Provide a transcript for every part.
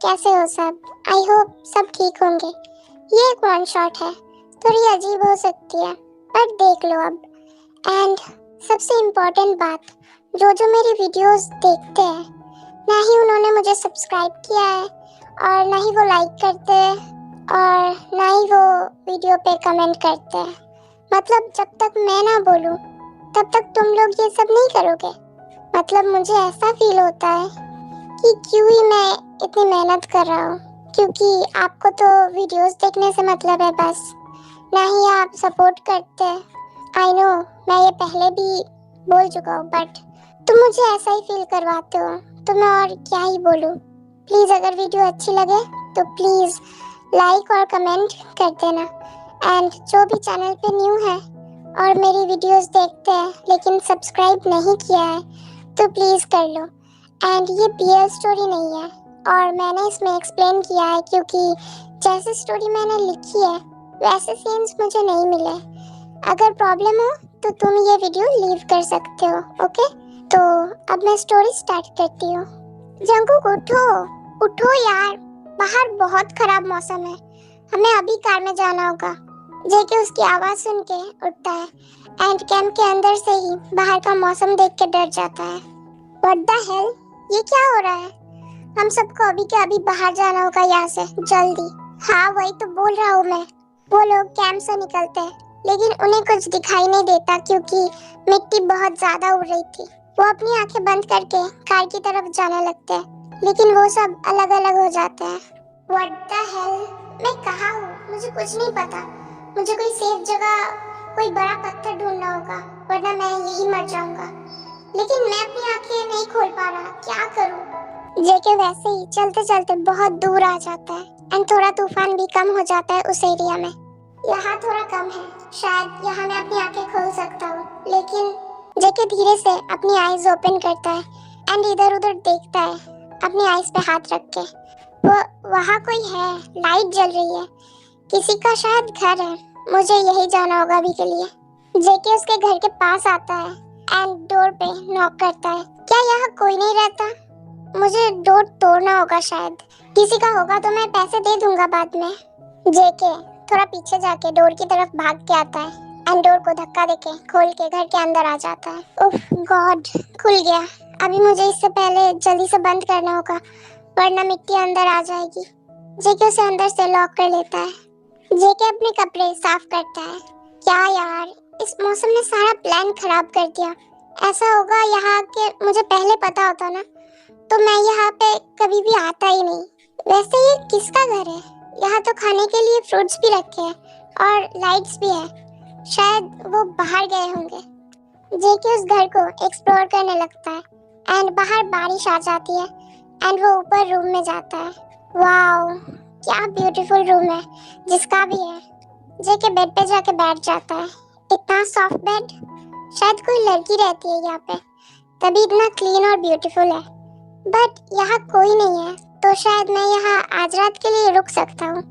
कैसे हो सब? आई होप सब ठीक होंगे। ये एक वन शॉट है, थोड़ी अजीब हो सकती है पर देख लो अब। एंड सबसे इम्पोर्टेंट बात, जो जो मेरी वीडियोस देखते हैं, ना ही उन्होंने मुझे सब्सक्राइब किया है और ना ही वो लाइक करते हैं और ना ही वो वीडियो पे कमेंट करते हैं। मतलब जब तक मैं ना बोलूं तब तक तुम लोग ये सब नहीं करोगे। मतलब मुझे ऐसा फील होता है कि क्यों ही मैं इतनी मेहनत कर रहा हूँ, क्योंकि आपको तो वीडियोस देखने से मतलब है बस, ना ही आप सपोर्ट करते हैं। आई नो मैं ये पहले भी बोल चुका हूँ, बट तुम मुझे ऐसा ही फील करवाते हो तो मैं और क्या ही बोलूँ। प्लीज़ अगर वीडियो अच्छी लगे तो प्लीज़ लाइक और कमेंट कर देना। एंड जो भी चैनल पे न्यू है और मेरी वीडियोस देखते हैं लेकिन सब्सक्राइब नहीं किया है तो प्लीज़ कर लो। एंड ये BL स्टोरी नहीं है और मैंने इसमें एक्सप्लेन किया है क्योंकि जैसे स्टोरी मैंने लिखी है वैसे सीन्स मुझे नहीं मिले। अगर प्रॉब्लम हो तो तुम ये वीडियो लीव कर सकते हो, ओके? तो अब मैं स्टोरी स्टार्ट करती हूँ। जंकुक उठो, उठो यार, बाहर बहुत खराब मौसम है, हमें अभी कार में जाना होगा। जेके उसकी आवाज़ सुन के उठता है एंड कैंप के अंदर से ही बाहर का मौसम देख के डर जाता है। व्हाट द हेल, ये क्या हो रहा है? हम सबको अभी के अभी बाहर जाना होगा यहाँ से, जल्दी। हाँ वही तो बोल रहा हूँ मैं। वो लोग कैंप से निकलते हैं लेकिन उन्हें कुछ दिखाई नहीं देता क्योंकि मिट्टी बहुत ज्यादा उड़ रही थी। वो अपनी आंखें बंद करके कार की तरफ जाने लगते हैं लेकिन वो सब अलग अलग हो जाते हैं। व्हाट द हेल, मैं कहाँ हूँ? मुझे कुछ नहीं पता। मुझे कोई सेफ जगह, कोई बड़ा पत्थर ढूंढना होगा वरना मैं यही मर जाऊंगा। लेकिन मैं अपनी आंखें नहीं खोल पा रहा, क्या करूं? जेके वैसे ही चलते चलते बहुत दूर आ जाता है एंड थोड़ा तूफान भी कम हो जाता है उस एरिया में। यहाँ थोड़ा कम है, शायद यहाँ मैं अपनी आंखें खोल सकता हूँ। लेकिन जेके धीरे से अपनी आईज ओपन करता है एंड इधर उधर देखता है अपनी आईज पे हाथ रख के। वो वहाँ कोई है, लाइट जल रही है, किसी का शायद घर है। मुझे यही जाना होगा अभी के लिए। जेके उसके घर के पास आता है एंड डोर पे नॉक करता है। क्या यहाँ कोई नहीं रहता? मुझे डोर तोड़ना होगा शायद, किसी का होगा तो मैं पैसे दे दूंगा बाद में। जेके थोड़ा पीछे जाके डोर की तरफ भाग के आता है एंड डोर को धक्का देके खोल के घर के अंदर आ जाता है। उफ गॉड, खुल गया। अभी मुझे इससे पहले जल्दी से बंद करना होगा वरना मिट्टी अंदर आ जाएगी। जेके उसे अंदर से लॉक कर लेता है। जेके अपने कपड़े साफ करता है। क्या यार, इस मौसम ने सारा प्लान खराब कर दिया। ऐसा होगा यहाँ के मुझे पहले पता होता ना तो मैं यहाँ पे कभी भी आता ही नहीं। वैसे ये किसका घर है? यहाँ तो खाने के लिए फ्रूट्स भी रखे हैं और लाइट्स भी है, शायद वो बाहर गए होंगे। जेके उस घर को एक्सप्लोर करने लगता है एंड बाहर बारिश आ जाती है एंड वो ऊपर रूम में जाता है। वाओ, क्या ब्यूटीफुल रूम है जिसका भी है। जेके बेड पे जाके बैठ जाता है। इतना सॉफ्ट बेड, शायद कोई लड़की रहती है यहाँ पे, तभी इतना क्लीन और ब्यूटीफुल है। बट यहाँ कोई नहीं है तो शायद मैं यहाँ आज रात के लिए रुक सकता हूँ।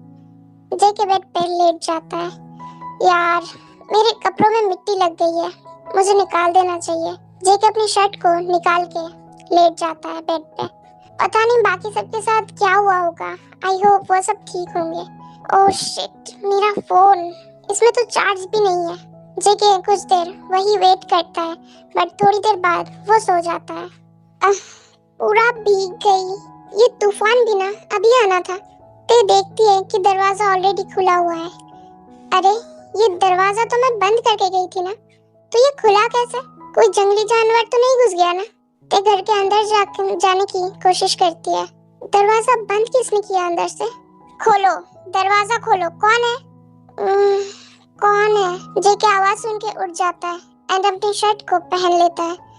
जेके बेड पे लेट जाता है। यार मेरे कपड़ों में मिट्टी लग गई है, मुझे निकाल देना चाहिए। जेके अपनी शर्ट को निकाल के लेट जाता है बेड पे। पता नहीं बाकी सबके साथ क्या हुआ होगा, आई होप वो सब ठीक होंगे। ओह शिट, मेरा फोन, इसमें तो चार्ज भी नहीं है। जेके कुछ देर वही वेट करता है बट थोड़ी देर बाद वो सो जाता है। पूरा भीग गई। ये तूफान भी ना अभी आना था। ते देखती है कि दरवाजा ऑलरेडी खुला हुआ है। अरे ये दरवाजा तो मैं बंद करके गई थी ना, तो ये खुला कैसे? कोई जंगली जानवर तो नहीं घुस गया ना? ते घर के अंदर जाने की कोशिश करती है। दरवाजा बंद किसने किया अंदर से? खोलो, दरवाजा खोलो, कौन है? कौन है? जेके आवाज सुन के उठ जाता है एंड अपनी शर्ट को पहन लेता है।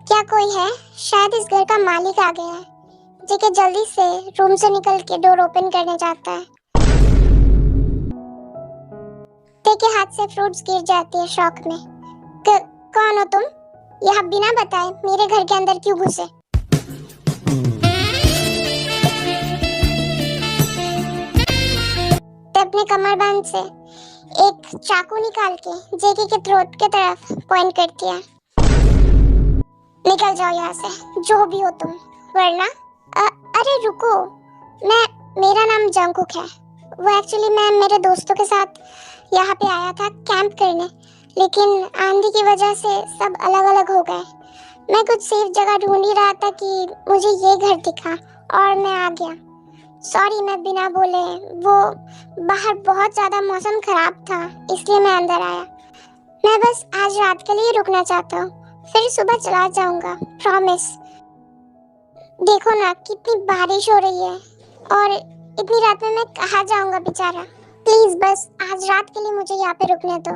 क्या कोई है? शायद इस घर का मालिक आ गया है। जेके जल्दी से रूम से निकल के डोर ओपन करने जाता है। के हाथ से फ्रूट्स गिर जाती है शॉक में। कौन हो तुम? यहाँ बिना बताए मेरे घर के अंदर क्यों घुसे? ते अपने कमरबंद से एक चाकू निकाल के जेके के थ्रोट के तरफ पॉइंट करती है। निकल जाओ यहाँ से, जो भी हो तुम, वरना अरे रुको, मैं मेरा नाम जंगकुक है। वो एक्चुअली मैं मेरे दोस्तों के साथ यहाँ पे आया था कैंप करने, लेकिन आंधी की वजह से सब अलग अलग हो गए। मैं कुछ सेफ जगह ढूंढ ही रहा था कि मुझे ये घर दिखा और मैं आ गया। सॉरी, मैं बिना बोले, वो बाहर बहुत ज्यादा मौसम खराब था इसलिए मैं अंदर आया। मैं बस आज रात के लिए रुकना चाहता हूँ, फिर सुबह चला जाऊंगा, प्रॉमिस। देखो ना कितनी बारिश हो रही है और इतनी रात में मैं कहाँ जाऊंगा बेचारा। प्लीज बस आज रात के लिए मुझे यहाँ पे रुकने दो।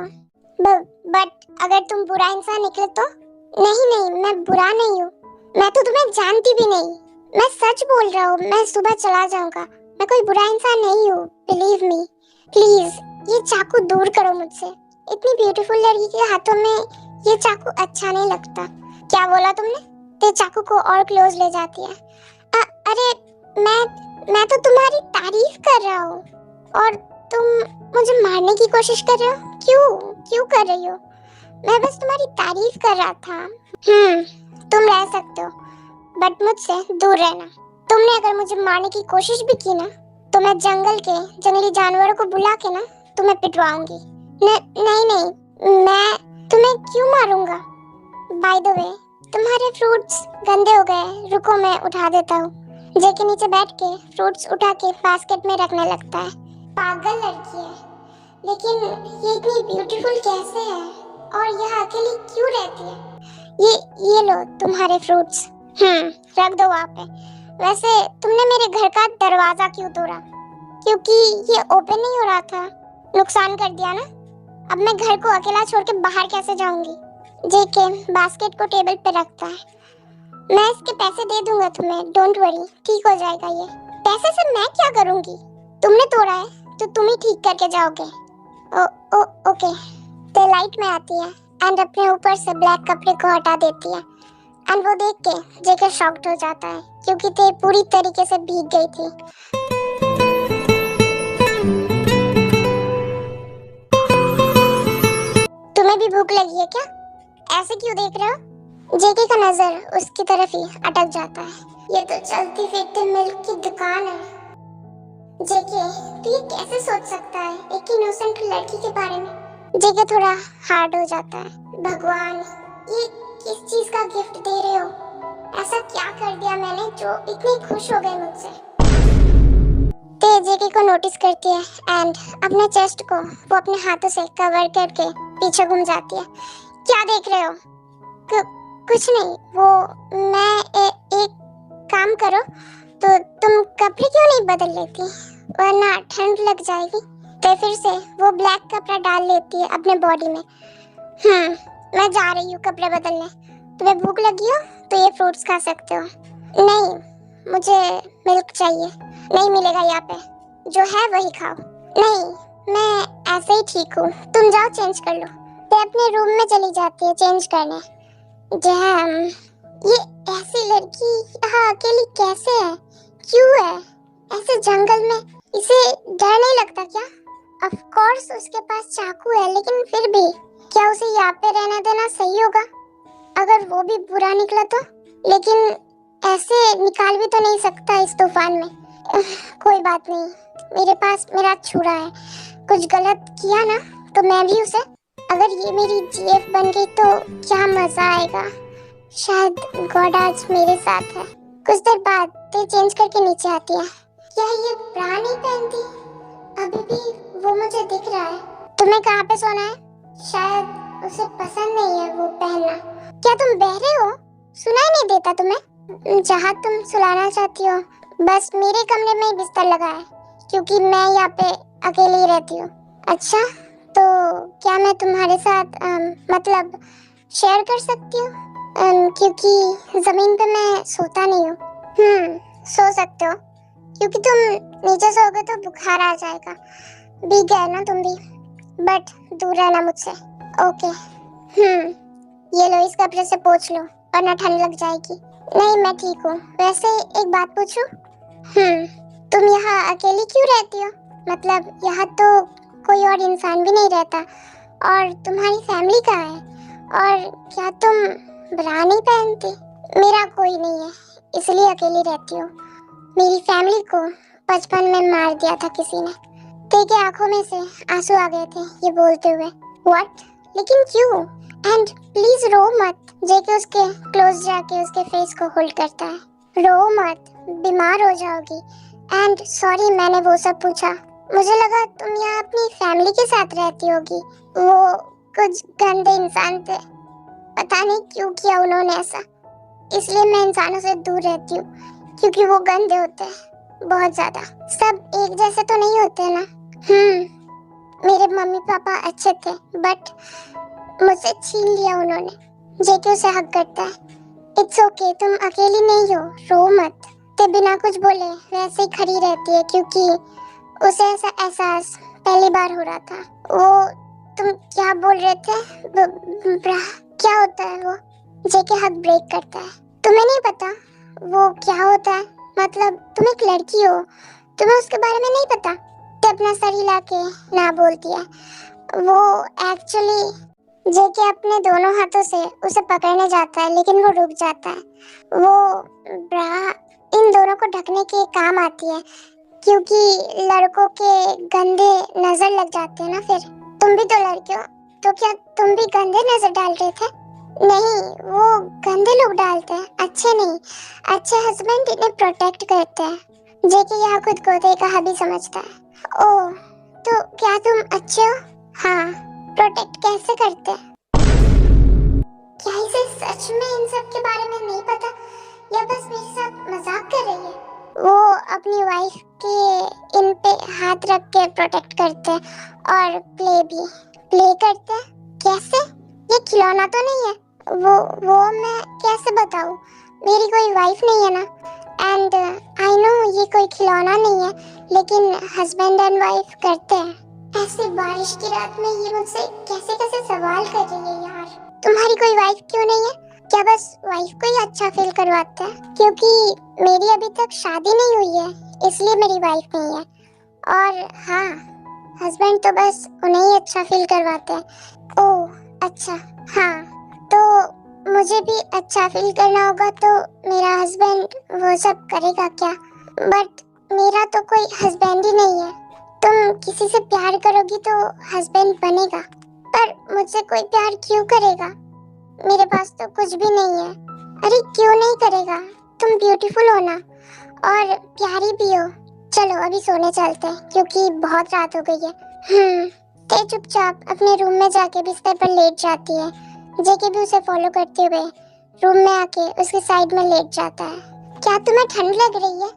बट अगर तुम बुरा इंसान निकले तो? नहीं नहीं, मैं बुरा नहीं हूँ। मैं तो तुम्हें जानती भी नहीं। मैं सच बोल रहा हूँ, मैं सुबह चला जाऊंगा। मैं कोई बुरा इंसान नहीं हूँ, बिलीव मी। प्लीज ये चाकू दूर करो मुझसे। इतनी ब्यूटीफुल लड़की के हाथों में ये चाकू अच्छा नहीं लगता। क्या बोला तुमने? ते चाकू को और क्लोज ले जाती है। अरे मैं तो तुम्हारी तारीफ कर रहा हूँ और तुम मुझे मारने की कोशिश कर रहे हो। क्यों कर रही हो? मैं बस तुम्हारी तारीफ कर रहा था। तुम रह सकते हो, बट मुझसे दूर रहना। तुमने अगर मुझे मारने की कोशिश भी की ना, तो मैं जंगल के जंगली जानवरों को बुला के ना तुम्हें पिटवाऊंगी। नहीं, मैं तुम्हें क्यों मारूंगा? बाय द वे, तुम्हारे फ्रूट्स गंदे हो गए, रुको मैं उठा देता हूँ। जे के नीचे बैठ के फ्रूट्स उठा के बास्केट में रखने लगता है। पागल लड़की है, लेकिन ये इतनी ब्यूटीफुल कैसे है और यह अकेली क्यों रहती है? ये लो तुम्हारे फ्रूट्स। रख दो वहाँ पे। वैसे तुमने मेरे घर का दरवाजा क्यों तोड़ा? क्योंकि ये ओपन नहीं हो रहा था। नुकसान कर दिया ना। अब मैं घर को अकेला छोड़ के बाहर कैसे जाऊंगी? जेके बास्केट को टेबल पे रखता है। मैं इसके पैसे दे दूंगा तुम्हें, डोंट वरी, ठीक हो जाएगा ये। पैसे से मैं क्या करूंगी? तुमने तोड़ा है तो तुम ही ठीक करके जाओगे। ओके। ते लाइट में आती है एंड अपने ऊपर से ब्लैक कपड़े को हटा देती है एंड वो देख के जेके शॉक्ड हो जाता है क्योंकि ते पूरी तरीके से भीग गई थी। तुम्हें भी भूख लगी है क्या? ऐसे क्यों देख रहे हो? जेके का नजर उसकी तरफ ही अटक जाता है। ये तो चलती फिरती मिल्क की दुकान है। जेके, तू ये कैसे सोच सकता है एक इनोसेंट लड़की के बारे में? जेके थोड़ा हार्ड हो जाता है। भगवान, ये किस चीज का गिफ्ट दे रहे हो? ऐसा क्या कर दिया मैंने जो इतनी खुश हो गए मुझसे? ते जेके को नोटिस करती है एंड अपने चेस्ट को वो अपने हाथों से कवर करके पीछे घूम जाती है। क्या देख रहे हो? कुछ नहीं। वो एक काम करो तो तुम कपड़े क्यों नहीं बदल लेती, वरना ठंड लग जाएगी। तो फिर से वो ब्लैक कपड़ा डाल लेती है अपने बॉडी में। मैं जा रही हूँ कपड़े बदलने। तुम्हें भूख लगी हो तो ये फ्रूट्स खा सकते हो। नहीं, मुझे मिल्क चाहिए। नहीं मिलेगा यहाँ पे, जो है वही खाओ। नहीं, मैं ऐसे ही ठीक हूँ, तुम जाओ चेंज कर लो। ते अपने रूम में चली जाती है चेंज करने। जैम, ये ऐसी लड़की यहाँ अकेली कैसे है? क्यों है ऐसे जंगल में? इसे डर नहीं लगता क्या? ऑफ कोर्स उसके पास चाकू है, लेकिन फिर भी क्या उसे यहाँ पे रहने देना सही होगा? अगर वो भी बुरा निकला तो? लेकिन ऐसे निकाल भी तो नहीं सकता इस तूफान में। कोई बात नहीं, मेरे पास मेरा छुरा है। कुछ गलत किया ना तो मैं भी उसे, अगर ये मेरी जीएफ बन गई तो क्या मजा आएगा। शायद गॉड आज मेरे साथ है। कुछ देर बाद ते चेंज करके नीचे आती है। क्या ये ब्रा नहीं पहनती? अभी भी वो मुझे दिख रहा है। तुम्हें कहाँ पे सोना है? शायद उसे पसंद नहीं है वो पहनना। क्या तुम बहरे हो? सुनाई नहीं देता तुम्हें? जहाँ तुम सुलाना चाहती हो, बस मेरे कमरे में ही बिस्तर लगा है क्योंकि मैं यहाँ पे अकेली रहती हूँ। अच्छा, तो क्या मैं तुम्हारे साथ मतलब शेयर कर सकती हूँ? क्योंकि जमीन पे मैं सोता नहीं हूँ। सो सकते हो, क्योंकि तुम नीचे सोओगे तो बुखार आ जाएगा। भीग गए ना तुम भी, बट दूर रहना मुझसे। ओके। ये लो, इस कपड़े से पोंछ लो वरना ठंड लग जाएगी। नहीं, मैं ठीक हूँ। वैसे एक बात पूछूं? तुम यहाँ अकेली क्यों रहती हो? मतलब यहाँ तो कोई और इंसान भी नहीं रहता, और तुम्हारी फैमिली कहाँ है? और क्या तुम ब्रा नहीं पहनती? मेरा कोई नहीं है, इसलिए अकेली रहती हूँ। मेरी फैमिली को बचपन में मार दिया था किसी ने। ते की आंखों में से आंसू आ गए थे ये बोलते हुए। व्हाट? लेकिन क्यों? एंड प्लीज रो मत। जेके उसके क्लोज जाके उसके फेस को होल्ड करता है। रो मत, बीमार हो जाओगी। एंड सॉरी मैंने वो सब पूछा। मुझे लगा तुम यहाँ अपनी फैमिली के साथ रहती होगी। वो कुछ गंदे इंसान थे, पता नहीं क्यों किया उन्होंने ऐसा। इसलिए मैं इंसानों से दूर रहती हूँ क्योंकि वो गंदे होते हैं बहुत ज्यादा। सब एक जैसे तो नहीं होते ना। मेरे मम्मी पापा अच्छे थे बट मुझसे छीन लिया उन्होंने। जेके उसे हक करता है। इट्स ओके, तुम अकेली नहीं हो, रो मत। ते बिना कुछ बोले वैसे ही खड़ी रहती है क्योंकि उसे ऐसा एहसास पहली बार हो रहा था। वो तुम क्या बोल रहे थे? क्या होता है वो? जेके हक ब्रेक करता है। तुम्हें नहीं पता वो क्या होता है? मतलब तुम एक लड़की हो, तुम्हें उसके बारे में नहीं पता? ते अपना सर हिला के ना बोलती है। वो एक्चुअली जेके अपने दोनों हाथों से उसे पकड़ने जाता है लेकिन वो रुक जाता है। वो ब्रा इन दोनों को ढकने के काम आती है क्योंकि लड़कों के गंदे नजर लग जाते हैं ना। फिर तुम भी तो लड़के हो, तो क्या तुम भी गंदे नजर डाल रहे थे? नहीं, वो गंदे लोग डालते हैं, अच्छे नहीं। अच्छे हस्बैंड इन्हें प्रोटेक्ट करते हैं। जेके यहाँ खुद को देखा हबी समझता है। ओह, तो क्या तुम अच्छे हो? हाँ। प्रोटेक्ट कैसे करते हैं? क्या इसे सच में इन सब के बारे में नहीं पता या बस मेरे साथ मजाक कर रही है? वो अपनी वाइफ के इन पे हाथ रख के प्रोटेक्ट करते हैं और प्ले करते हैं। कैसे? ये खिलौना तो नहीं है। वो मैं कैसे बताऊं? मेरी कोई वाइफ नहीं है ना। एंड आई नो ये कोई खिलौना नहीं है लेकिन हस्बैंड एंड वाइफ करते हैं। ऐसे बारिश की रात में ये मुझसे कैसे कैसे सवाल कर रही है यार। तुम्हारी कोई वाइफ क्यों नहीं है? क्या बस वाइफ को ही अच्छा फील करवाते हैं? क्योंकि मेरी अभी तक शादी नहीं हुई है इसलिए मेरी वाइफ नहीं है। और हाँ, हस्बैंड तो बस उन्हें ही अच्छा फील करवाते हैं। ओह अच्छा, हाँ तो मुझे भी अच्छा फील करना होगा तो मेरा हस्बैंड वो सब करेगा क्या? बट मेरा तो कोई हस्बैंड ही नहीं है। तुम किसी से प्यार करोगी तो हस्बैंड बनेगा, पर मुझसे कोई प्यार क्यों करेगा? मेरे पास तो कुछ भी नहीं है। अरे क्यों नहीं करेगा? तुम ब्यूटीफुल हो ना और प्यारी भी हो। चलो अभी सोने चलते हैं क्योंकि बहुत रात हो गई है। ते चुपचाप अपने रूम में जाके बिस्तर पर लेट जाती है। जेके भी उसे फॉलो करते हुए रूम में आके उसके साइड में लेट जाता है। क्या तुम्हें ठंड लग रही है?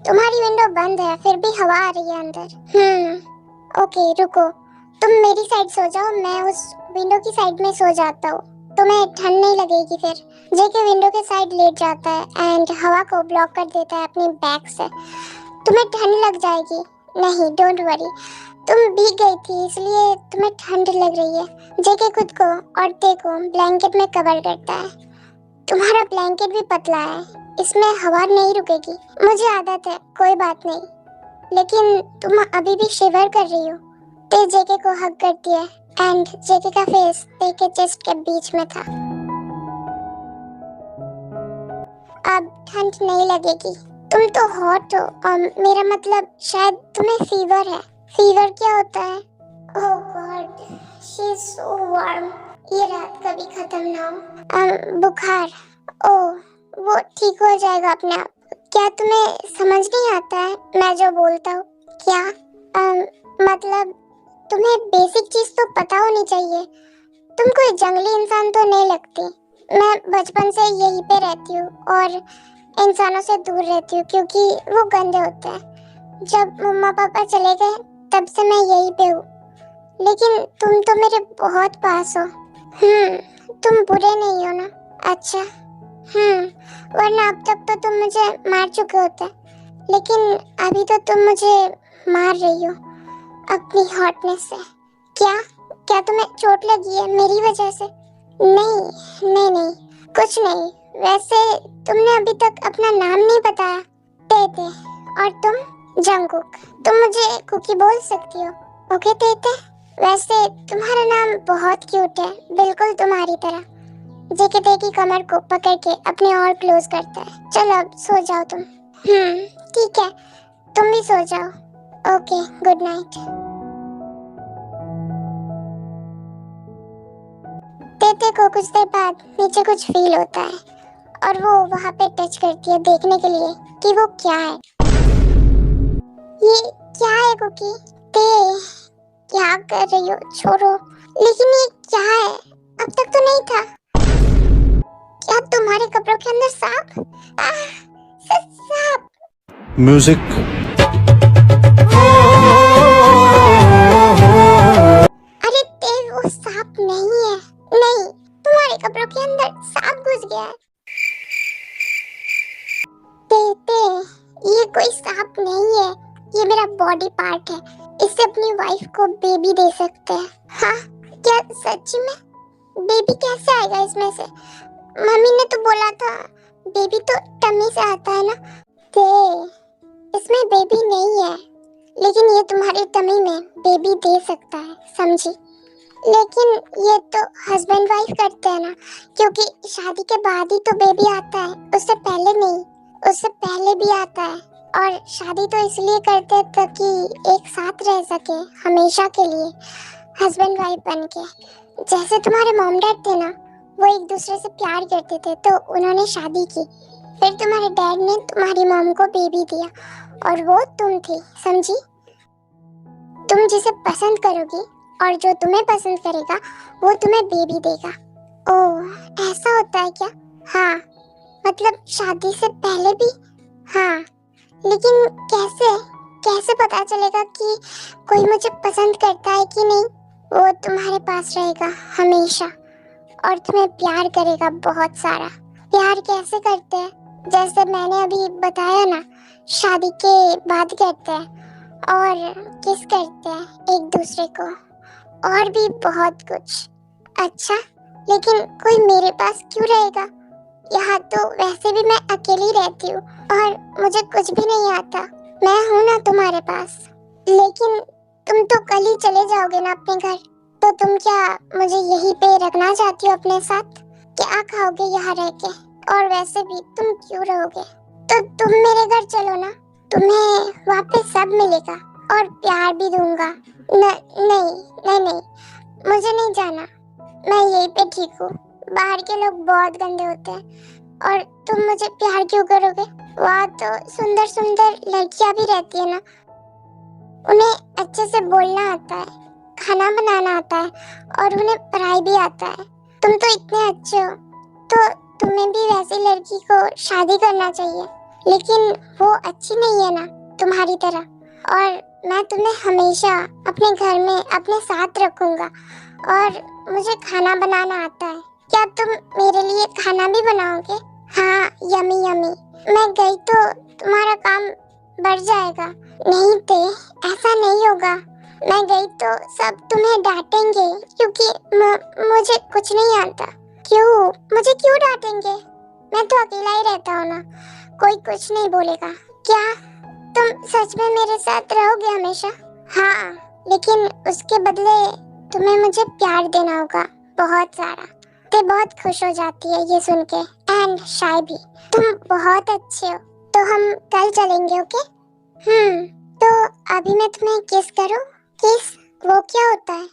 तुम्हारी विंडो बंद है फिर भी हवा आ रही है अंदर। ओके रुको, तुम मेरी साइड सो जाओ, मैं उस विंडो की साइड में सो जाता हूँ, तुम्हें ठंड नहीं लगेगी फिर। जेके विंडो के साइड लेट जाता है एंड हवा को ब्लॉक कर देता है अपनी बैक से। तुम्हें ठंड लग जाएगी। नहीं, डोंट वरी, तुम भीग गई थी इसलिए तुम्हें ठंड लग रही है। जेके खुद को और ते को ब्लैंकेट में कवर करता है। तुम्हारा ब्लैंकेट भी पतला है, इसमें हवा नहीं रुकेगी। मुझे आदत है, कोई बात नहीं, लेकिन तुम अभी भी शिवर कर रही हो। ते जेके को हग करती है एंड जेके का फेस ते के चेस्ट के बीच में था। अब ठंड नहीं लगेगी, तुम तो हॉट हो। मेरा मतलब शायद तुम्हें फीवर है। फीवर क्या होता है? Oh god, she is so warm. ये रात कभी खत्म ना हो। बुखार, ओह वो ठीक हो जाएगा अपने आप। क्या तुम्हें समझ नहीं आता है मैं जो बोलता हूँ? क्या? मतलब तुम्हें बेसिक चीज तो पता होनी चाहिए। तुम कोई जंगली इंसान तो नहीं लगती। मैं बचपन से यहीं पे रहती हूँ और इंसानों से दूर रहती हूँ क्योंकि वो गंदे होते हैं। जब मम्मा पापा चले गए तब से मैं यहीं पे हूँ। लेकिन तुम तो मेरे बहुत पास हो। तुम बुरे नहीं हो ना? अच्छा। वरना अब तक तो तुम मुझे मार चुके होते, लेकिन अभी तो तुम मुझे मार रही हो अपनी हॉटनेस से। क्या क्या तुम्हें चोट लगी है मेरी वजह से? नहीं नहीं नहीं, कुछ नहीं। वैसे तुमने अभी तक अपना नाम नहीं बताया। तेते। और तुम? जंगकुक। तुम मुझे कुकी बोल सकती हो। ओके तेते। वैसे तुम्हारा नाम बहुत क्यूट है, बिल्कुल तुम्हारी तरह। जेके ते की कमर को पकड़ के अपने और क्लोज करता है। चलो अब सो जाओ तुम। ठीक है, तुम भी सो जाओ। Okay, good night. तेते को कुछ देर बाद नीचे कुछ फील होता है और वो वहां पे टच करती है देखने के लिए कि वो क्या है। ये क्या है कुकी? ते क्या कर रही हो? छोड़ो। लेकिन ये क्या है? अब तक तो नहीं था। क्या तुम्हारे कपड़ों के अंदर सांप? सांप। म्यूजिक। अरे ते वो सांप नहीं है। नहीं, तुम्हारे कपड़ों के अंदर सांप घुस गया है। ते ये कोई सांप नहीं है, ये मेरा बॉडी पार्ट है। इससे अपनी वाइफ को बेबी दे सकते हैं। हाँ, क्या सच में? बेबी कैसे आएगा इसमें से? मम्मी ने तो बोला था बेबी तो टम्मी से आता है ना। ते इसमें बेबी नहीं है, लेकिन ये तुम्हारी टम्मी में बेबी दे सकता है, समझी? लेकिन ये तो हस्बैंड वाइफ करते हैं ना, क्योंकि शादी के बाद ही तो बेबी आता है, उससे पहले नहीं। उससे पहले भी आता है। और शादी तो इसलिए करते हैं ताकि एक साथ रह सके हमेशा के लिए, हस्बैंड वाइफ बन के। जैसे तुम्हारे मॉम डैड थे ना, वो एक दूसरे से प्यार करते थे तो उन्होंने शादी की। फिर तुम्हारे डैड ने तुम्हारी मॉम को बेबी दिया और वो तुम थी, समझी? तुम जिसे पसंद करोगी और जो तुम्हें पसंद करेगा वो तुम्हें बेबी देगा। ओह, ऐसा होता है क्या? हाँ, मतलब शादी से पहले भी? हाँ, लेकिन कैसे? कैसे पता चलेगा कि कोई मुझे पसंद करता है कि नहीं? वो तुम्हारे पास रहेगा हमेशा और तुम्हें प्यार करेगा बहुत सारा। प्यार कैसे करते हैं? जैसे मैंने अभी बताया ना, शादी के बाद करते हैं और किस करते हैं एक दूसरे को, और भी बहुत कुछ। अच्छा, लेकिन कोई मेरे पास क्यों रहेगा? यहाँ तो वैसे भी मैं अकेली रहती हूँ और मुझे कुछ भी नहीं आता। मैं हूँ ना तुम्हारे पास। लेकिन तुम तो कल ही चले जाओगे ना अपने घर, तो तुम क्या मुझे यहीं पे रखना चाहती हो अपने साथ? क्या खाओगे यहाँ रह के? और वैसे भी तुम क्यों रहोगे? तो तुम मेरे घर चलो ना, तुम्हें वहाँ पे सब मिलेगा और प्यार भी दूंगा। नहीं नहीं नहीं, मुझे नहीं जाना, मैं यहीं पे ठीक हूँ। बाहर के लोग बहुत गंदे होते हैं और तुम मुझे प्यार क्यों करोगे? वहाँ तो सुंदर सुंदर लड़कियां भी रहती है ना, उन्हें अच्छे से बोलना आता है, खाना बनाना आता है और उन्हें पढ़ाई भी आता है। तुम तो इतने अच्छे हो, तो तुम्हें भी वैसी लड़की को शादी करना चाहिए। लेकिन वो अच्छी नहीं है ना तुम्हारी तरह। और मैं तुम्हें हमेशा अपने घर में अपने साथ रखूंगा और मुझे खाना बनाना आता है। क्या तुम मेरे लिए खाना भी बनाओगे? हाँ, यमी यमी। मैं गई तो तुम्हारा काम बढ़ जाएगा। नहीं ते, ऐसा नहीं होगा। मैं गई तो सब तुम्हें डांटेंगे क्योंकि मुझे कुछ नहीं आता। क्यों? मुझे क्यों डांटेंगे? मैं तो अकेला ही रहता हूँ ना, कोई कुछ नहीं बोलेगा। क्या तुम सच में मेरे साथ रहोगे हमेशा? हाँ, लेकिन उसके बदले तुम्हें मुझे प्यार देना होगा, बहुत सारा। ते बहुत खुश हो जाती है ये सुन के, एंड शाय भी। तुम बहुत अच्छे हो, तो हम कल चलेंगे, ओके? तो अभी मैं तुम्हें किस करूं? किस? वो क्या होता है?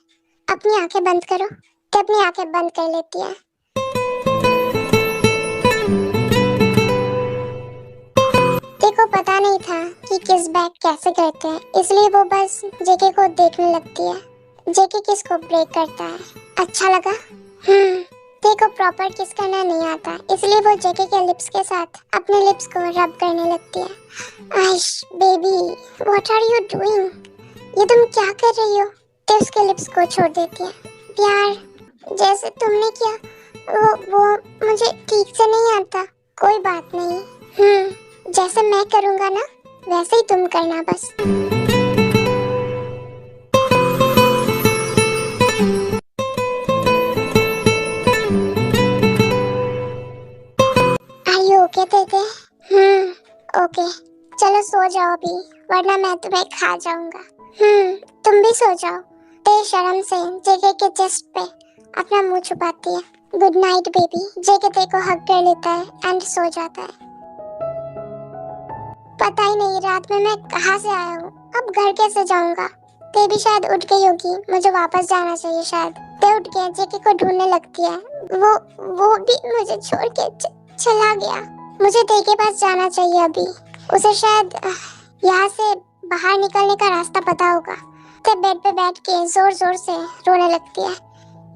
अपनी आंखें बंद करो। ते अपनी आंखें बंद कर लेती है। ते को पता नहीं था कि किस बैक कैसे करते हैं, इसलिए वो बस जेके को देखने लगती है। जेके किस को ब्रेक करता है। अच्छा लगा? ते को प्रॉपर किस करना नहीं आता, इसलिए वो जेके के लिप्स के साथ अपने लिप्स को रब करने लगती है। Aish baby, what are you doing? ये तुम क्या कर रही हो? ते उसके लिप्स को छोड़ देती है। प्यार जैसे तुमने किया वो मुझे ठीक से नहीं आता। कोई बात नहीं, जैसे मैं करूँगा ना वैसे ही तुम करना बस। ओके तेते? ओके, चलो सो जाओ अभी, वरना मैं तुम्हें खा जाऊंगा। तुम भी सो जाओ। ते शर्म से जेके के चेस्ट पे अपना मुंह छुपाती है। Good night baby. जेके ते को हग कर लेता है एंड सो जाता है। पता ही नहीं रात में मैं कहाँ से आया हूँ, अब घर कैसे जाऊंगा। ते भी शायद उठ गई होगी, मुझे वापस जाना चाहिए शायद। ते उठ के जेके को ढूंढने लगती है, वो भी मुझे छोड़ के चला गया। मुझे ते के पास जाना चाहिए अभी, उसे शायद यहाँ से बाहर निकलने का रास्ता पता होगा। ते बेड पे बैठ के जोर जोर से रोने लगती है।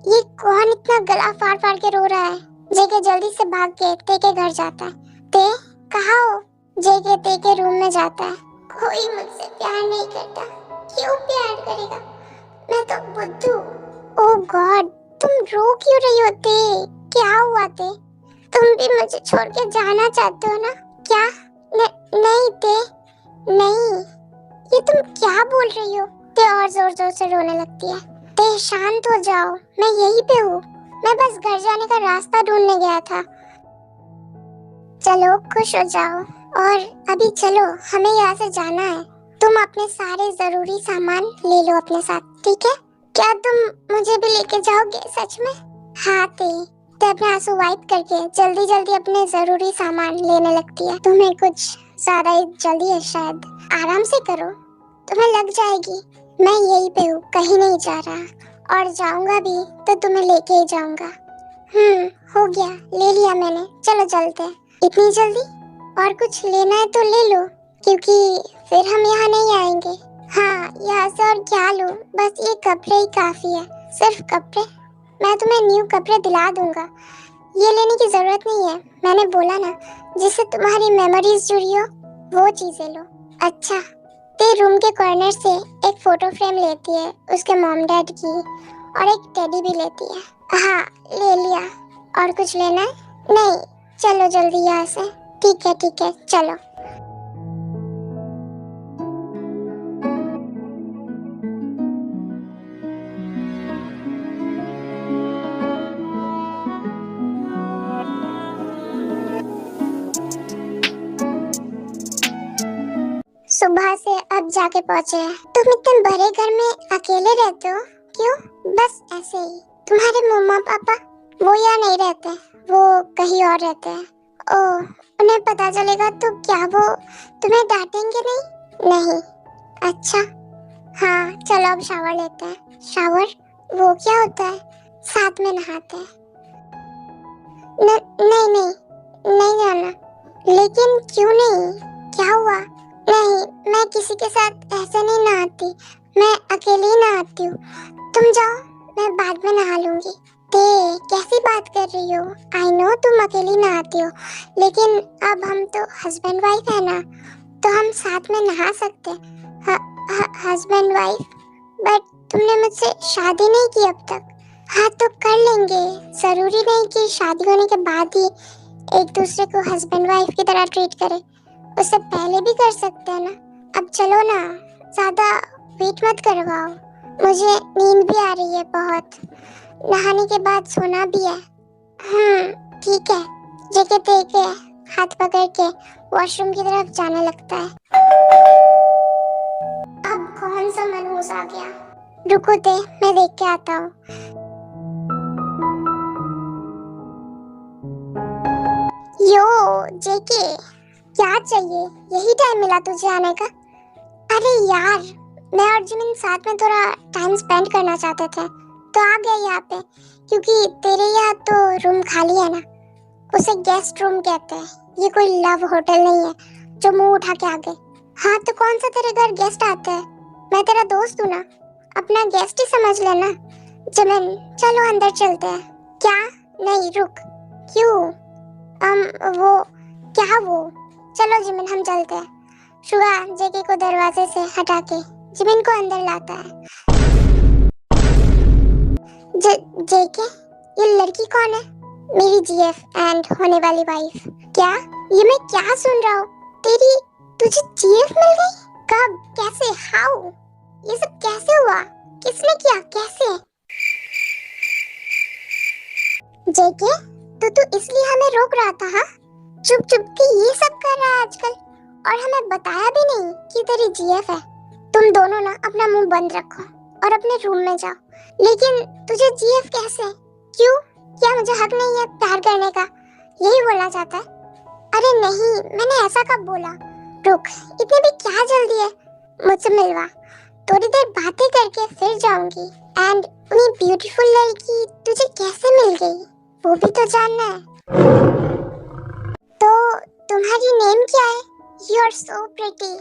ये कौन इतना गला फाड़ फाड़ के रो रहा है। जेके जल्दी से भाग के ते के घर जाता है। ते कहाँ हो? जेके ते के रूम में जाता है। कोई मुझसे प्यार नहीं करता, क्यों प्यार करेगा, मैं तो बुद्धू। ओह गॉड, तुम रो क्यों रही हो ते? क्या हुआ ते? तुम भी मुझे छोड़ के जाना चाहते हो ना? क्या? नहीं ते, नहीं, ये तुम क्या बोल रही हो? ते और जोर जोर से रोने लगती है। ते शांत हो जाओ, मैं यहीं पे हूँ, मैं बस घर जाने का रास्ता ढूंढने गया था। चलो खुश हो जाओ, और अभी चलो, हमें यहाँ से जाना है। तुम अपने सारे जरूरी सामान ले लो अपने साथ, ठीक है? क्या तुम मुझे भी लेके जाओगे सच में? हाँ ते अपने आंसू वाइप करके जल्दी जल्दी अपने जरूरी सामान लेने लगती है। तुम्हें कुछ ज्यादा ही जल्दी है शायद, आराम से करो, तुम्हें लग जाएगी। मैं यहीं पे हूँ, कहीं नहीं जा रहा, और जाऊंगा भी तो तुम्हें लेके ही जाऊंगा। हो गया, ले लिया मैंने, चलो चलते हैं। इतनी जल्दी? और कुछ लेना है तो ले लो, क्योंकि फिर हम यहाँ नहीं आएंगे। हाँ, यहाँ से और क्या लूँ, बस ये कपड़े ही काफी है। सिर्फ कपड़े? मैं तुम्हें न्यू कपड़े दिला दूंगा, ये लेने की जरूरत नहीं है। मैंने बोला ना, जिससे तुम्हारी मेमोरीज जुड़ी हो वो चीजें लो। अच्छा, ते रूम के कॉर्नर से एक फोटो फ्रेम लेती है उसके मॉम डैड की, और एक टेडी भी लेती है। हाँ, ले लिया। और कुछ लेना है? नहीं, चलो जल्दी यहाँ से। ठीक है चलो। सुबह से अब जाके पहुँचे हैं। तुम इतने बड़े घर में अकेले रहते हो क्यों? बस ऐसे ही। तुम्हारे मम्मा पापा? वो यहाँ नहीं रहते, वो कहीं और रहते हैं। ओह, उन्हें पता चलेगा तो क्या वो तुम्हें डांटेंगे नहीं? नहीं। अच्छा, हाँ चलो अब शावर लेते हैं। शावर? वो क्या होता है? साथ में नहाते हैं। नहीं नहीं जाना। लेकिन क्यों नहीं, क्या हुआ? नहीं, मैं किसी के साथ ऐसे नहीं नहाती, मैं अकेली ही नहाती हूँ। तुम जाओ, मैं बाद में नहा लूंगी। ते कैसी बात कर रही हो? आई नो तुम अकेली नहाती हो, लेकिन अब हम तो हस्बैंड वाइफ है ना, तो हम साथ में नहा सकते हैं। Husband wife? बट तुमने मुझसे शादी नहीं की अब तक। हाँ तो कर लेंगे, जरूरी नहीं कि शादी होने के बाद ही एक दूसरे को हस्बैंड वाइफ की तरह ट्रीट करें, उससे पहले भी कर सकते हैं ना। अब चलो ना, ज्यादा वेट मत करवाओ, मुझे नींद भी आ रही है बहुत, नहाने के बाद सोना भी है। ठीक है। जेके तेके हाथ पकड़ के वॉशरूम की तरफ जाने लगता है। अब कौन सा मनहूस आ गया? रुको ते, मैं देख के आता हूँ। यो जेके, क्या चाहिए? यही टाइम मिला तुझे आने का? अरे यार, मैं और जिमिन साथ में थोड़ा टाइम स्पेंड करना चाहते थे, तो आ गए यहाँ पे, क्योंकि तेरे यहाँ तो रूम खाली है ना, उसे गेस्ट रूम कहते हैं। ये कोई लव होटल नहीं है जो मुंह उठा के आ गए। हाँ तो कौन सा तेरे घर गेस्ट आता है? मैं तेरा दोस्त हूँ ना, अपना गेस्ट ही समझ लेना। जिमिन चलो अंदर चलते हैं। क्या? नहीं रुक। क्यों? वो क्या वो? चलो जिमिन हम चलते हैं। शुगा जेके को दरवाजे से हटा के जिमिन को अंदर लाता है। जेके, ये लड़की कौन है? मेरी जीएफ एंड होने वाली वाइफ। क्या? ये मैं क्या सुन रहा हूँ? तुझे जीएफ मिल गई? कब? कैसे? हाउ? ये सब कैसे हुआ? किसने किया? कैसे? जेके, तू इसलिए हमें रोक रहा था? हाँ, चुप चुप के ये सब कर रहा है आजकल, और हमें बताया भी नहीं कि तेरी जीएफ है। तुम दोनों ना अपना मुंह बंद रखो और अपने रूम में जाओ। लेकिन तुझे जीएफ कैसे? क्यों? क्या मुझे हक नहीं है प्यार करने का? यही बोलना चाहता है? अरे नहीं, मैंने ऐसा कब बोला? रुक, इतनी भी क्या जल्दी है? मुझसे मिलवा, थोड़ी देर बातें करके फिर जाऊंगी। एंड इतनी ब्यूटीफुल लड़की तुझे कैसे मिल गई, वो भी तो जानना है। तो तुम्हारी नेम क्या है? You are so pretty.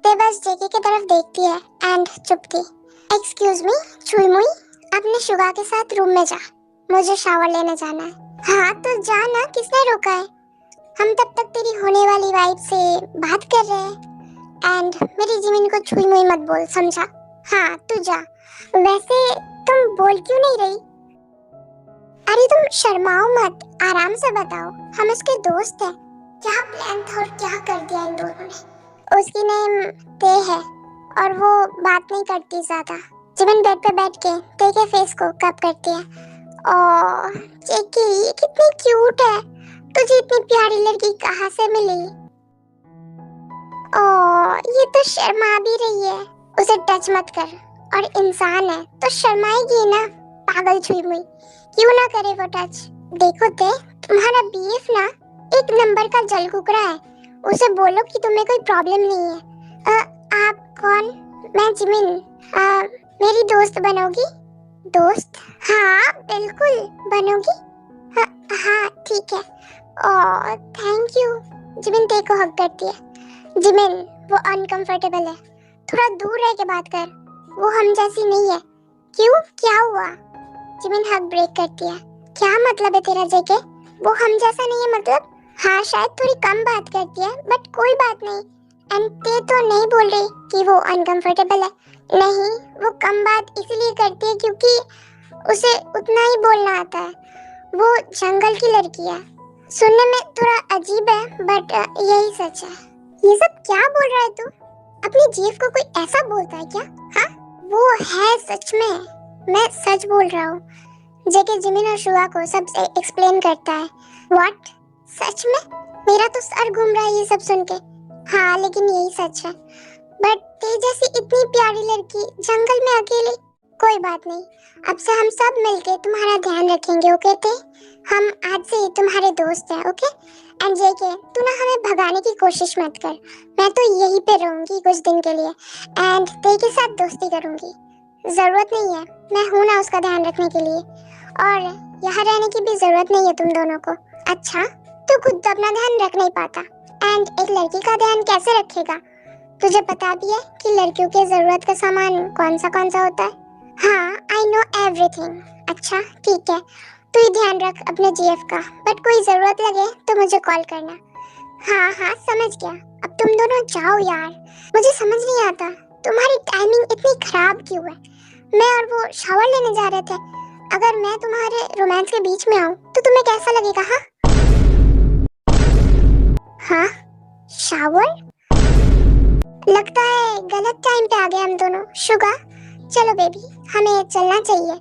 ते बस जेके की तरफ देखती है एंड चुप थी। एक्सक्यूज मी छुई मुई, अपने शुगा के साथ रूम में जा, मुझे शावर लेने जाना है। हाँ तो जा ना, किसने रोका है? हम तब तक तेरी होने वाली वाइफ से बात कर रहे हैं। एंड मेरी जिमिन को छुई मुई मत बोल, समझा? हाँ तू जा। वैसे तुम बोल क्यों नहीं रही? अरे तुम शर्माओ मत, आराम से बताओ, हम उसके दोस्त हैं। क्या प्लान था और क्या कर दिया इन दोनों ने? उसकी नेम ते है और वो बात नहीं करती ज्यादा। जिमिन बेड पे बैठ के ते के फेस को कप करती है। ओह जेकी, ये कितनी क्यूट है। तुझे इतनी प्यारी लड़की कहाँ से मिली? ओह ये तो शर्मा भी रही है। उसे टच मत कर, और इंसान है तो शर्माएगी ना, पागल छुई मुई। क्यों ना करे वो टच? देखो ते, तुम्हारा बीएफ ना एक नंबर का जल कुकरा है। उसे बोलो कि तुम्हें कोई प्रॉब्लम नहीं है। आप कौन? मैं जिमिन। मेरी दोस्त बनोगी? दोस्त? हाँ बिल्कुल बनोगी। हाँ हाँ ठीक है। Oh thank you. जिमिन ते को हग करती है। जिमिन वो अनकंफर्टेबल है, थोड़ा दूर रह के बात कर, वो हम जैसी नहीं है। क्यों, क्या हुआ? जिमिन हग ब्रेक करती है। क्या मतलब है तेरा जेके? वो हम जैसा नहीं है मतलब? हाँ शायद थोड़ी कम बात करती है, बट कोई बात नहीं। एंड ते तो नहीं बोल रही कि वो अनकंफर्टेबल है। नहीं, वो कम बात इसलिए करती है क्योंकि उसे उतना ही बोलना आता है। वो जंगल की लड़की है। सुनने में थोड़ा अजीब है बट यही सच है। ये सब क्या बोल रहा है तू? अपनी जीफ को कोई ऐसा बोलता है क्या? हाँ वो है सच में, मैं सच बोल रहा हूँ। जेके जिमिन और शुआ को सब एक्सप्लेन करता है। व्हाट? सच में? मेरा तो सर घूम रहा है ये सब सुन के। हाँ लेकिन यही सच है। बट ते जैसी इतनी प्यारी लड़की जंगल में अकेली? कोई बात नहीं, अब से हम सब मिलके तुम्हारा ध्यान रखेंगे, ओके ते? हम आज से ही तुम्हारे दोस्त हैं, ओके? एंड जेके तू ना हमें भगाने की कोशिश मत कर, मैं तो यहीं पे रहूंगी कुछ दिन के लिए एंड ते के साथ दोस्ती करूंगी। जरूरत नहीं है, मैं हूं ना उसका ध्यान रखने के लिए, और यहाँ रहने की भी जरूरत नहीं है तुम दोनों को। अच्छा, तू खुद तो अपना ध्यान रख नहीं पाता एंड एक लड़की का ध्यान कैसे रखेगा? तुझे पता भी है कि लड़कियों के जरूरत का सामान कौन सा होता है? हाँ आई नो एवरीथिंग। अच्छा ठीक है, तू ही ध्यान रख अपने जीएफ का, बट कोई जरूरत लगे तो मुझे कॉल करना। हाँ हाँ समझ गया, अब तुम दोनों जाओ यार। मुझे समझ नहीं आता तुम्हारी टाइमिंग इतनी खराब क्यों है। मैं और वो शावर लेने जा रहे थे, अगर मैं तुम्हारे रोमांस के बीच में आऊं तो तुम्हें कैसा लगेगा? हाँ हाँ शावर? लगता है गलत टाइम पे आ गए हम दोनों। शुगा चलो बेबी, हमें चलना चाहिए।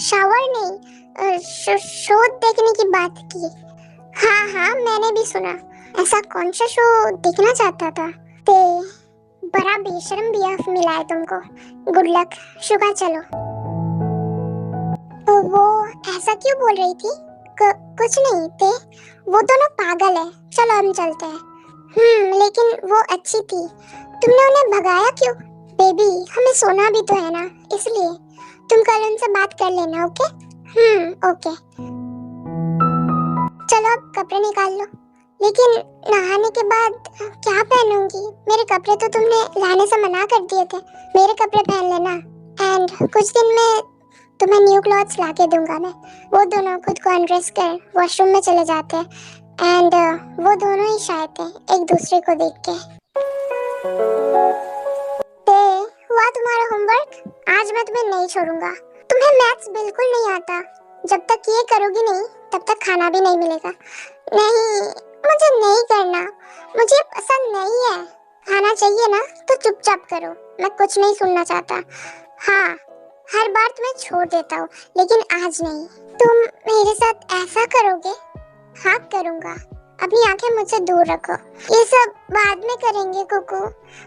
शावर नहीं, शो देखने की बात की। हाँ हाँ मैंने भी सुना, ऐसा कौन सा शो देखना चाहता था? ते बड़ा बेशर्म बीएफ मिला है तुमको। गुड लक शुगा, चलो। तो वो ऐसा क्यों बोल रही थी? कुछ नहीं ते, वो दोनों पागल है, चलो हम चलते हैं। लेकिन वो अच्छी थी, तुमने उन्हें भगाया क्यों? बेबी हमें सोना भी तो है ना, इसलिए तुम कल उनसे बात कर लेना, ओके? ओके। चलो अब कपड़े निकाल लो। लेकिन नहाने के बाद क्या पहनूंगी? मेरे कपड़े तो तुमने लाने से मना कर दिए थे, मेरे कपड़े पहन लेना। एंड कुछ दिन में तुम्हें न्यू क्लॉथ्स ला के दूंगा मैं। वो दोनों खुद को अनड्रेस कर वॉशरूम में चले जाते हैं एंड वो दोनों ही शायद थे एक दूसरे को देख के। ते हुआ तुम्हारा होमवर्क? आज मैं तुम्हें नहीं छोड़ूंगा। तुम्हें मैथ्स बिल्कुल नहीं आता, जब तक ये करोगी नहीं तब तक खाना भी नहीं मिलेगा। नहीं मुझे नहीं करना, मुझे पसंद नहीं है। खाना चाहिए ना तो चुपचाप करो, मैं कुछ नहीं सुनना चाहता। हाँ हर बार तुम्हें छोड़ देता हूँ लेकिन आज नहीं। तुम मेरे साथ ऐसा करोगे? हाँ करूँगा। अपनी आंखें मुझसे दूर रखो, ये सब बाद में करेंगे कुकू,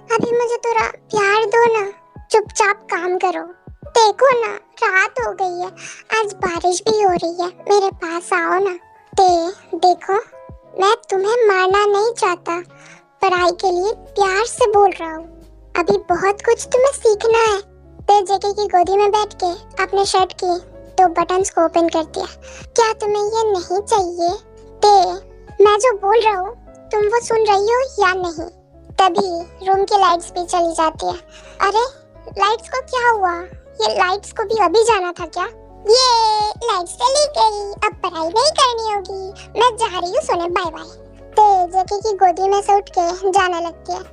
अभी मुझे थोड़ा प्यार दो ना। चुपचाप काम करो। देखो ना रात हो गई है, आज बारिश भी हो रही है, मेरे पास आओ ना। देखो मैं तुम्हें मारना नहीं चाहता, पढ़ाई के लिए प्यार से बोल रहा हूँ। अभी बहुत कुछ तुम्हें सीखना है। ते जेके की गोदी में बैठ के अपने शर्ट की 2 बटन्स को ओपन कर दिया। क्या तुम्हें ये नहीं चाहिए? ते, मैं जो बोल रहा हूँ तुम वो सुन रही हो या नहीं? तभी रूम की लाइट्स भी चली जाती है। अरे लाइट्स को क्या हुआ? ये लाइट्स को भी अभी जाना था क्या? ये लाइट्स चली गई, अब पढ़ाई नहीं करनी होगी, मैं जा रही हूँ सोने, बाय बाय। ते जेके की गोदी में से उठ के जाने लगती है।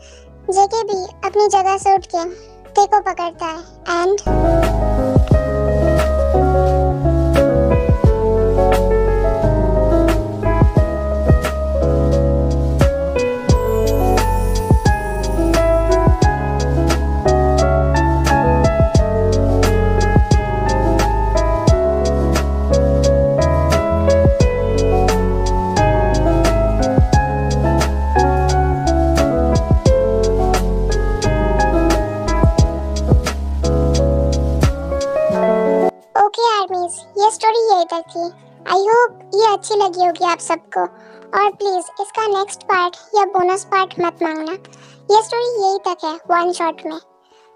जेके भी अपनी जगह से उठ के ते को पकड़ता है एंड आर्मीज, ये स्टोरी यही तक थी। आई होप ये अच्छी लगी होगी आप सबको। और प्लीज इसका नेक्स्ट पार्ट या बोनस पार्ट मत मांगना। ये स्टोरी यही तक है वन शॉट में।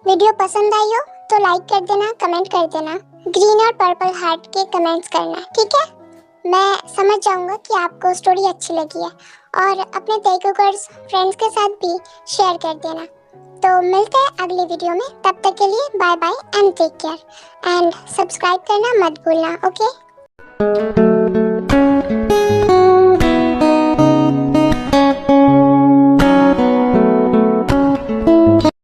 वीडियो पसंद आई हो तो लाइक कर देना, कमेंट कर देना, ग्रीन और पर्पल हार्ट के कमेंट्स करना, ठीक है? मैं समझ जाऊंगा कि आपको स्टोरी अच्छी लगी है। और अपने तेकुकर्स फ्रेंड्स के साथ भी शेयर कर देना। तो मिलते हैं अगली वीडियो में, तब तक के लिए bye bye and take care and subscribe करना मत भूलना, ओके?